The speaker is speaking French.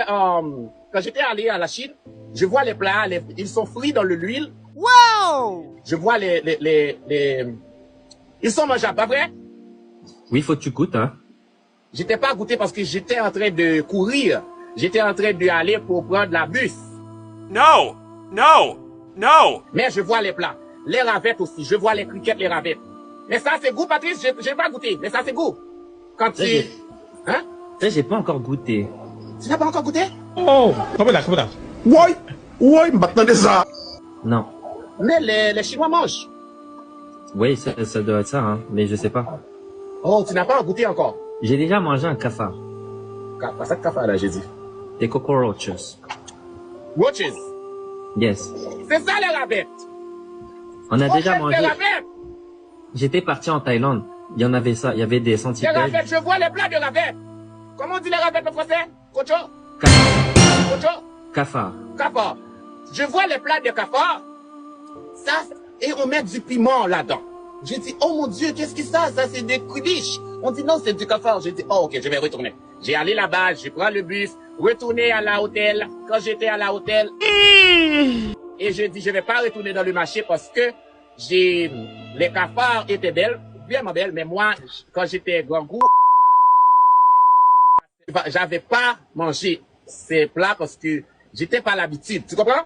quand j'étais allé à la Chine, je vois les plats, ils sont frits dans l'huile. Wow! Je vois ils sont mangeables, pas vrai? Oui, faut que tu goûtes, hein. J'étais pas goûté parce que j'étais en train de courir. J'étais en train d'aller pour prendre la bus. No! No! No! Mais je vois les plats. Les ravettes aussi. Je vois les criquettes, les ravettes. Mais ça, c'est goût, Patrice. J'ai pas goûté. Mais ça, c'est goût. Quand tu... Hein? Ça, j'ai pas encore goûté. Tu n'as pas encore goûté? Oh, comment là? Ouais, maintenant ça. Non. Mais les Chinois mangent. Oui, ça doit être ça, hein. Mais je sais pas. Oh, tu n'as pas goûté encore. J'ai déjà mangé un cafard. Ça de cafard, là, j'ai dit. Des cockroaches. Roaches. Yes. C'est ça, les ravettes. On a déjà mangé. Les ravettes. J'étais parti en Thaïlande. Il y en avait ça. Il y avait des Les centipèdes. ravettes, je vois les plats de ravettes. Comment on dit les ravettes en français? Cocho? Cafard. Cocho? Cafard. Cafard. Je vois les plats de cafard. Ça, et on met du piment là-dedans. J'ai dit, oh mon Dieu, qu'est-ce que c'est ça? Ça, c'est des quiches. On dit, non, c'est du cafard. J'ai dit, oh, ok, je vais retourner. J'ai allé là-bas, je prends le bus, retourner à l'hôtel. Quand j'étais à l'hôtel, et je dis, je vais pas retourner dans le marché parce que les cafards étaient belles, vraiment belles, mais moi, quand j'étais grand goût, j'avais pas mangé ces plats parce que j'étais pas l'habitude. Tu comprends?